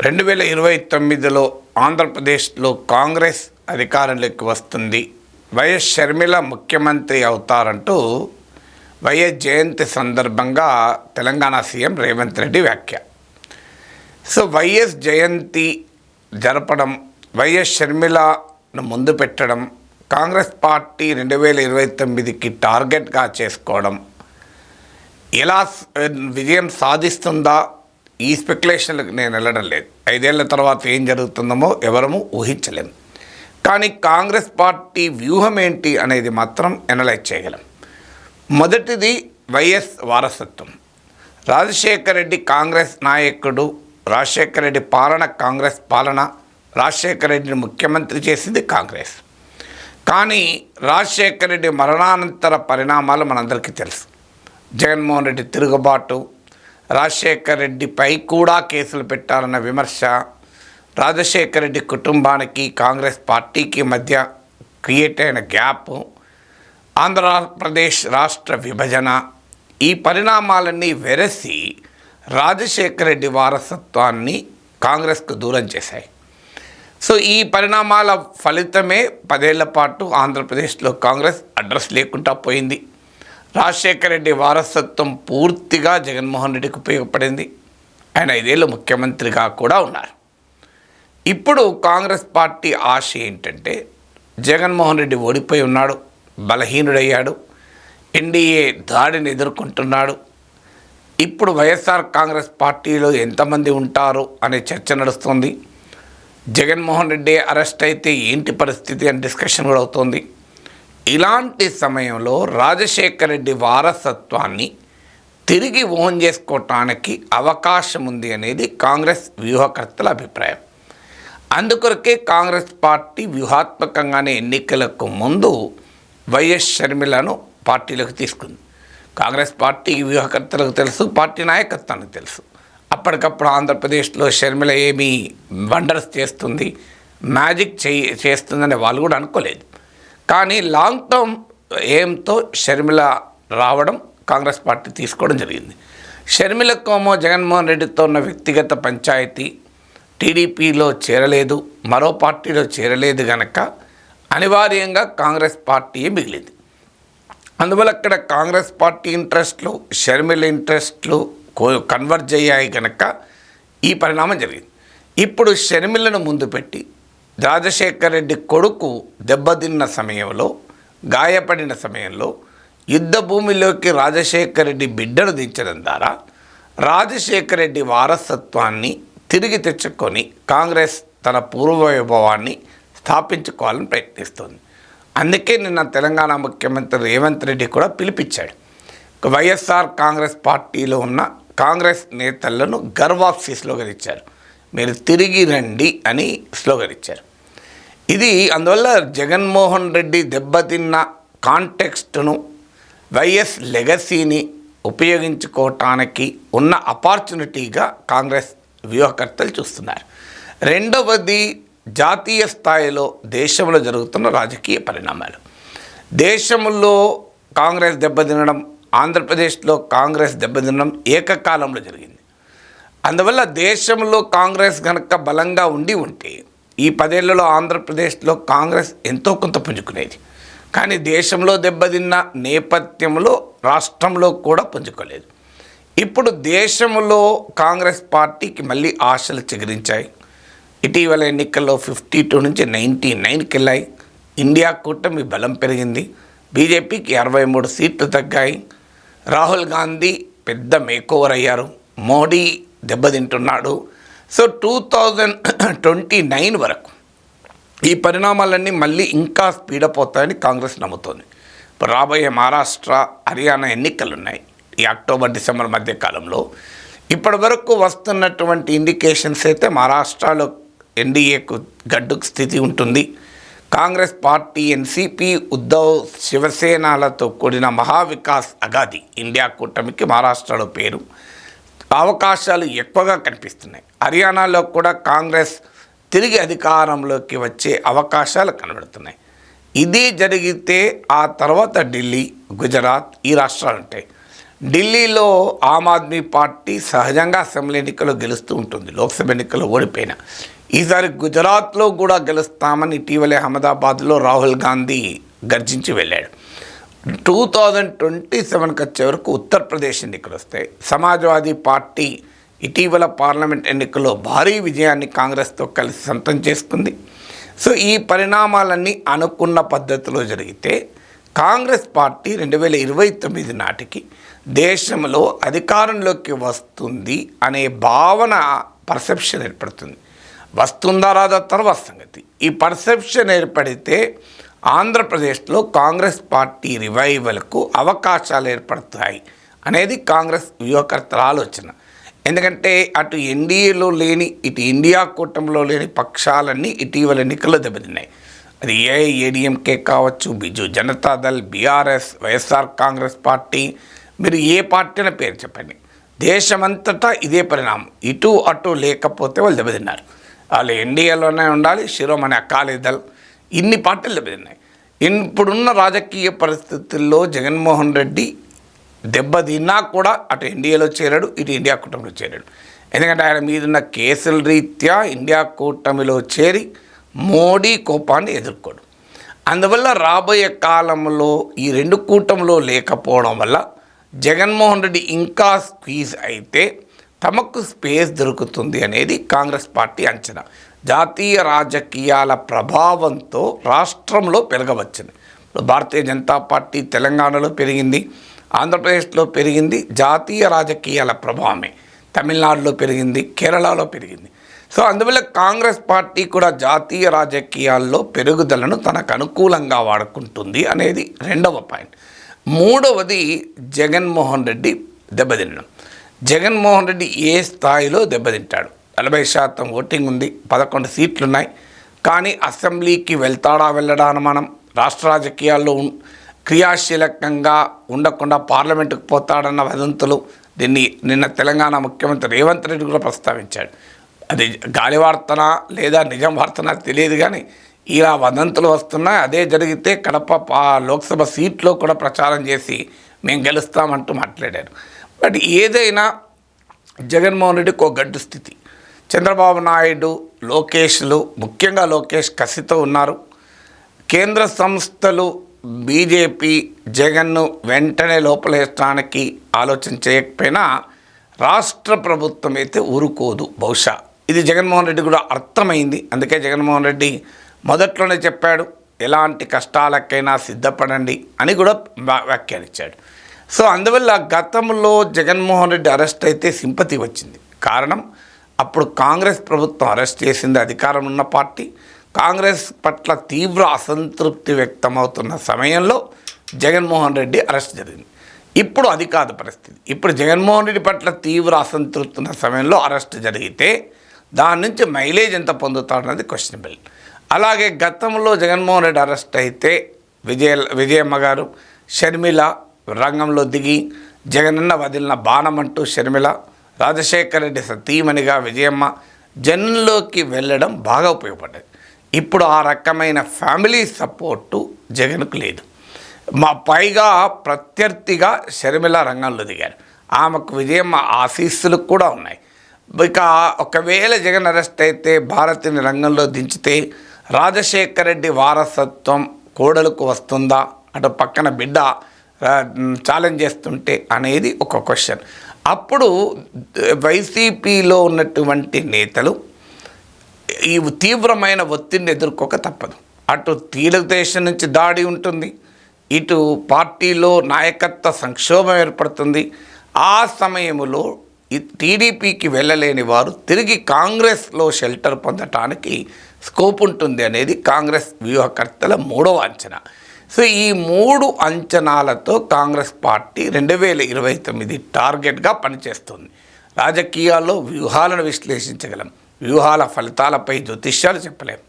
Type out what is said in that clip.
2029లో ఆంధ్రప్రదేశ్లో కాంగ్రెస్ అధికారంలోకి వస్తుంది. వైఎస్ షర్మిల ముఖ్యమంత్రి అవుతారంటూ వైఎస్ జయంతి సందర్భంగా తెలంగాణ సీఎం రేవంత్ రెడ్డి వ్యాఖ్య. సో వైఎస్ జయంతి జరపడం, వైఎస్ షర్మిలను ముందు పెట్టడం, కాంగ్రెస్ పార్టీ 2029కి టార్గెట్గా చేసుకోవడం, ఎలా విజయం సాధిస్తుందా ఈ స్పెక్యులేషన్లకు నేను వెళ్ళడం లేదు. 5 ఏళ్ల తర్వాత ఏం జరుగుతుందో ఎవరము ఊహించలేము. కానీ కాంగ్రెస్ పార్టీ వ్యూహం ఏంటి అనేది మాత్రం ఎనలైజ్ చేయగలం. మొదటిది వైఎస్ వారసత్వం. రాజశేఖర రెడ్డి కాంగ్రెస్ నాయకుడు, రాజశేఖర రెడ్డి పాలన కాంగ్రెస్ పాలన, రాజశేఖర రెడ్డిని ముఖ్యమంత్రి చేసింది కాంగ్రెస్. కానీ రాజశేఖర రెడ్డి మరణానంతర పరిణామాలు మనందరికీ తెలుసు. జగన్మోహన్ రెడ్డి తిరుగుబాటు, రాజశేఖర రెడ్డిపై కూడా కేసులు పెట్టాలన్న విమర్శ, రాజశేఖర రెడ్డి కుటుంబానికి కాంగ్రెస్ పార్టీకి మధ్య క్రియేట్ అయిన గ్యాప్, ఆంధ్రప్రదేశ్ రాష్ట్ర విభజన, ఈ పరిణామాలన్నీ వెరసి రాజశేఖర రెడ్డి వారసత్వాన్ని కాంగ్రెస్కు దూరం చేశాయి. సో ఈ పరిణామాల ఫలితమే 10 ఏళ్ల పాటు ఆంధ్రప్రదేశ్లో కాంగ్రెస్ అడ్రస్ లేకుండా పోయింది. రాజశేఖర రెడ్డి వారసత్వం పూర్తిగా జగన్మోహన్ రెడ్డికి ఉపయోగపడింది. ఆయన 5 ఏళ్ళు ముఖ్యమంత్రిగా కూడా ఉన్నారు. ఇప్పుడు కాంగ్రెస్ పార్టీ ఆశ ఏంటంటే, జగన్మోహన్ రెడ్డి ఓడిపోయి ఉన్నాడు, బలహీనుడయ్యాడు, ఎన్డీఏ దాడిని ఎదుర్కొంటున్నాడు. ఇప్పుడు వైఎస్ఆర్ కాంగ్రెస్ పార్టీలో ఎంతమంది ఉంటారు అనే చర్చ నడుస్తుంది. జగన్మోహన్ రెడ్డి అరెస్ట్ అయితే ఏంటి పరిస్థితి అని డిస్కషన్ కూడా అవుతుంది. ఇలాంటి సమయంలో రాజశేఖర రెడ్డి వారసత్వాన్ని తిరిగి ఓన్ చేసుకోవటానికి అవకాశం ఉంది అనేది కాంగ్రెస్ వ్యూహకర్తల అభిప్రాయం. అందుకొరకే కాంగ్రెస్ పార్టీ వ్యూహాత్మకంగానే ఎన్నికలకు ముందు వైఎస్ షర్మిలను పార్టీలోకి తీసుకుంది. కాంగ్రెస్ పార్టీ వ్యూహకర్తలకు తెలుసు, పార్టీ నాయకత్వానికి తెలుసు. అప్పటికప్పుడు ఆంధ్రప్రదేశ్లో షర్మిల ఏమీ వండర్స్ చేస్తుంది, మ్యాజిక్ చేస్తుందని వాళ్ళు కూడా అనుకోలేదు. కానీ లాంగ్ టర్మ్ ఎయిమ్తో షర్మిల రావడం కాంగ్రెస్ పార్టీ తీసుకోవడం జరిగింది. షర్మిలకోమో జగన్మోహన్ రెడ్డితో ఉన్న వ్యక్తిగత పంచాయతీ, టీడీపీలో చేరలేదు, మరో పార్టీలో చేరలేదు కనుక అనివార్యంగా కాంగ్రెస్ పార్టీయే మిగిలింది. అందువల్ల అక్కడ కాంగ్రెస్ పార్టీ ఇంట్రెస్ట్లు, షర్మిల ఇంట్రెస్ట్లు కన్వర్జ్ అయ్యాయి కనుక ఈ పరిణామం జరిగింది. ఇప్పుడు షర్మిలను ముందు పెట్టి రాజశేఖర రెడ్డి కొడుకు దెబ్బతిన్న సమయంలో, గాయపడిన సమయంలో యుద్ధ భూమిలోకి రాజశేఖర రెడ్డి బిడ్డను దించడం ద్వారా రాజశేఖర రెడ్డి వారసత్వాన్ని తిరిగి తెచ్చుకొని కాంగ్రెస్ తన పూర్వవైభవాన్ని స్థాపించుకోవాలని ప్రయత్నిస్తుంది. అందుకే నిన్న తెలంగాణ ముఖ్యమంత్రి రేవంత్ రెడ్డి కూడా పిలిపించాడు. వైఎస్ఆర్ కాంగ్రెస్ పార్టీలో ఉన్న కాంగ్రెస్ నేతలను గర్వాప్సీ స్లోగన్ ఇచ్చారు. మీరు తిరిగి రండి అని స్లోగన్ ఇచ్చారు. ఇది అందువల్ల జగన్మోహన్ రెడ్డి దెబ్బతిన్న కాంటెక్స్ట్ను, వైఎస్ లెగసీని ఉపయోగించుకోవటానికి ఉన్న ఆపర్చునిటీగా కాంగ్రెస్ వ్యూహకర్తలు చూస్తున్నారు. రెండవది జాతీయ స్థాయిలో దేశంలో జరుగుతున్న రాజకీయ పరిణామాలు. దేశంలో కాంగ్రెస్ దెబ్బతినడం, ఆంధ్రప్రదేశ్లో కాంగ్రెస్ దెబ్బతినడం ఏకకాలంలో జరిగింది. అందువల్ల దేశంలో కాంగ్రెస్ కనుక బలంగా ఉంటే ఈ 10 ఏళ్లలో ఆంధ్రప్రదేశ్లో కాంగ్రెస్ ఎంతో కొంత పుంజుకునేది. కానీ దేశంలో దెబ్బతిన్న నేపథ్యంలో రాష్ట్రంలో కూడా పుంజుకోలేదు. ఇప్పుడు దేశంలో కాంగ్రెస్ పార్టీకి మళ్ళీ ఆశలు చిగురించాయి. ఇటీవల ఎన్నికల్లో 52 నుంచి 99కి వెళ్ళాయి. ఇండియా కూటమి బలం పెరిగింది. బీజేపీకి 63 సీట్లు తగ్గాయి. రాహుల్ గాంధీ పెద్ద మేకోవర్ అయ్యారు. మోడీ దెబ్బతింటున్నాడు. సో 2029 వరకు ఈ పరిణామాలన్నీ మళ్ళీ ఇంకా స్పీడప్ అవుతాయని కాంగ్రెస్ నమ్ముతోంది. ఇప్పుడు రాబోయే మహారాష్ట్ర, హర్యానా ఎన్నికలు ఉన్నాయి ఈ అక్టోబర్-డిసెంబర్ మధ్య కాలంలో. ఇప్పటి వరకు వస్తున్నటువంటి ఇండికేషన్స్ అయితే మహారాష్ట్రలో ఎన్డీఏకు గడ్డు స్థితి ఉంటుంది. కాంగ్రెస్ పార్టీ, ఎన్సీపీ, ఉద్ధవ్, శివసేనలతో కూడిన మహావికాస్ అఘాది ఇండియా కూటమికి మహారాష్ట్రలో పేరు, అవకాశాలు ఎక్కువగా కనిపిస్తున్నాయి. హర్యానాలో కూడా కాంగ్రెస్ తిరిగి అధికారంలోకి వచ్చే అవకాశాలు కనబడుతున్నాయి. ఇది జరిగితే ఆ తర్వాత ఢిల్లీ, గుజరాత్ ఈ రాష్ట్రాలు ఉంటాయి. ఢిల్లీలో ఆమ్ ఆద్మీ పార్టీ సహజంగా అసెంబ్లీ ఎన్నికల్లో గెలుస్తూ ఉంటుంది, లోక్సభ ఎన్నికల్లో ఓడిపోయినా. ఈసారి గుజరాత్లో కూడా గెలుస్తామని ఇటీవలే అహ్మదాబాద్లో రాహుల్ గాంధీ గర్జించి వెళ్ళాడు. 2027కి వచ్చే వరకు ఉత్తరప్రదేశ్ ఎన్నికలు వస్తాయి. సమాజ్వాదీ పార్టీ ఇటీవల పార్లమెంట్ ఎన్నికల్లో భారీ విజయాన్ని కాంగ్రెస్తో కలిసి సొంతం చేసుకుంది. సో ఈ పరిణామాలన్నీ అనుకున్న పద్ధతిలో జరిగితే కాంగ్రెస్ పార్టీ 2029 నాటికి దేశంలో అధికారంలోకి వస్తుంది అనే భావన, పర్సెప్షన్ ఏర్పడుతుంది. వస్తుందా రాదా తర్వాత సంగతి. ఈ పర్సెప్షన్ ఏర్పడితే ఆంధ్రప్రదేశ్లో కాంగ్రెస్ పార్టీ రివైవల్కు అవకాశాలు ఏర్పడతాయి అనేది కాంగ్రెస్ వ్యూహకర్తల ఆలోచన. ఎందుకంటే అటు ఎన్డీఏలో లేని, ఇటు ఇండియా కూటమిలో లేని పక్షాలన్నీ ఇటీవల ఎన్నికల్లో దెబ్బతిన్నాయి. అది ఏఐఏడీఎంకే కావచ్చు, బిజు జనతాదళ్, బీఆర్ఎస్, వైఎస్ఆర్ కాంగ్రెస్ పార్టీ, మీరు ఏ పార్టీ అనే పేరు చెప్పండి, దేశమంతటా ఇదే పరిణామం. ఇటు అటు లేకపోతే వాళ్ళు దెబ్బతిన్నారు. వాళ్ళు ఎన్డీఏలోనే ఉండాలి, శిరోమణి అకాలీదళ్, ఇన్ని పార్టీలు దెబ్బతిన్నాయి. ఇప్పుడున్న రాజకీయ పరిస్థితుల్లో జగన్మోహన్ రెడ్డి దెబ్బతిన్నా కూడా అటు ఎన్డీఏలో చేరాడు, ఇటు ఇండియా కూటమిలో చేరాడు. ఎందుకంటే ఆయన మీదున్న కేసుల రీత్యా ఇండియా కూటమిలో చేరి మోడీ కోపాన్ని ఎదుర్కోడు. అందువల్ల రాబోయే కాలంలో ఈ రెండు కూటమిలో లేకపోవడం వల్ల జగన్మోహన్ రెడ్డి ఇంకా స్క్వీజ్ అయితే తమకు స్పేస్ దొరుకుతుంది అనేది కాంగ్రెస్ పార్టీ అంచనా. జాతీయ రాజకీయాల ప్రభావంతో రాష్ట్రంలో పెరగవచ్చును. ఇప్పుడు భారతీయ జనతా పార్టీ తెలంగాణలో పెరిగింది, ఆంధ్రప్రదేశ్లో పెరిగింది, జాతీయ రాజకీయాల ప్రభావమే. తమిళనాడులో పెరిగింది, కేరళలో పెరిగింది. సో అందువల్ల కాంగ్రెస్ పార్టీ కూడా జాతీయ రాజకీయాల్లో పెరుగుదలను తనకు అనుకూలంగా వాడుకుంటుంది అనేది రెండవ పాయింట్. మూడవది జగన్మోహన్ రెడ్డి దెబ్బతినడం. జగన్మోహన్ రెడ్డి ఏ స్థాయిలో దెబ్బతింటాడు? 40% ఓటింగ్ ఉంది, 11 సీట్లు ఉన్నాయి. కానీ అసెంబ్లీకి వెళ్ళడా అనుమానం. రాష్ట్ర రాజకీయాల్లో క్రియాశీలకంగా ఉండకుండా పార్లమెంటుకు పోతాడన్న వదంతులు. దీన్ని నిన్న తెలంగాణ ముఖ్యమంత్రి రేవంత్ రెడ్డి కూడా ప్రస్తావించాడు. అది గాలి వార్తనా లేదా నిజం వార్తనా తెలియదు, కానీ ఇలా వదంతులు వస్తున్నాయి. అదే జరిగితే కడప లోక్సభ సీట్లో కూడా ప్రచారం చేసి మేము గెలుస్తామంటూ మాట్లాడారు. బట్ ఏదైనా జగన్మోహన్ రెడ్డికి ఒక గడ్డు స్థితి. చంద్రబాబు నాయుడు, లోకేష్లు, ముఖ్యంగా లోకేష్ కసితో ఉన్నారు. కేంద్ర సంస్థలు బీజేపీ జగన్ను వెంటనే లోపలేయడానికి ఆలోచన చేయకపోయినా రాష్ట్ర ప్రభుత్వం అయితే ఊరుకోదు బహుశా. ఇది జగన్మోహన్ రెడ్డి కూడా అర్థమైంది. అందుకే జగన్మోహన్ రెడ్డి మొదట్లోనే చెప్పాడు, ఎలాంటి కష్టాలకైనా సిద్ధపడండి అని కూడా వ్యాఖ్యానించాడు. సో అందువల్ల గతంలో జగన్మోహన్ రెడ్డి అరెస్ట్ అయితే సింపతి వచ్చింది. కారణం, అప్పుడు కాంగ్రెస్ ప్రభుత్వం అరెస్ట్ చేసింది, అధికారం ఉన్న పార్టీ. కాంగ్రెస్ పట్ల తీవ్ర అసంతృప్తి వ్యక్తమవుతున్న సమయంలో జగన్మోహన్ రెడ్డి అరెస్ట్ జరిగింది. ఇప్పుడు అది కాదు పరిస్థితి. ఇప్పుడు జగన్మోహన్ రెడ్డి పట్ల తీవ్ర అసంతృప్తి ఉన్న సమయంలో అరెస్ట్ జరిగితే దాని నుంచి మైలేజ్ ఎంత పొందుతాడన్నది క్వశ్చనబుల్. అలాగే గతంలో జగన్మోహన్ రెడ్డి అరెస్ట్ అయితే విజయమ్మ గారు, షర్మిల రంగంలో దిగి జగనన్న వదిలిన బాణం అంటూ షర్మిల, రాజశేఖర రెడ్డి సతీమణిగా విజయమ్మ జనంలోకి వెళ్ళడం బాగా ఉపయోగపడ్డది. ఇప్పుడు ఆ రకమైన ఫ్యామిలీ సపోర్టు జగన్కు లేదు. పైగా ప్రత్యర్థిగా షర్మిల రంగంలో దిగారు. ఆమెకు విజయమ్మ ఆశీస్సులు కూడా ఉన్నాయి. ఇక ఒకవేళ జగన్ అరెస్ట్ అయితే భారతిని రంగంలో దించితే రాజశేఖర రెడ్డి వారసత్వం కోడలకు వస్తుందా, అటు పక్కన బిడ్డ ఛాలెంజ్ చేస్తుంటే అనేది ఒక క్వశ్చన్. అప్పుడు వైసీపీలో ఉన్నటువంటి నేతలు ఈ తీవ్రమైన ఒత్తిడిని ఎదుర్కోక తప్పదు. అటు తెలుగుదేశం నుంచి దాడి ఉంటుంది, ఇటు పార్టీలో నాయకత్వ సంక్షోభం ఏర్పడుతుంది. ఆ సమయంలో టీడీపీకి వెళ్ళలేని వారు తిరిగి కాంగ్రెస్లో షెల్టర్ పొందటానికి స్కోప్ ఉంటుంది అనేది కాంగ్రెస్ వ్యూహకర్తల మూడవ అంచనా. సో ఈ మూడు అంచనాలతో కాంగ్రెస్ పార్టీ 2029 టార్గెట్గా పనిచేస్తుంది. రాజకీయాల్లో వ్యూహాలను విశ్లేషించగలం, వ్యూహాల ఫలితాలపై జ్యోతిష్యాలు చెప్పలేం.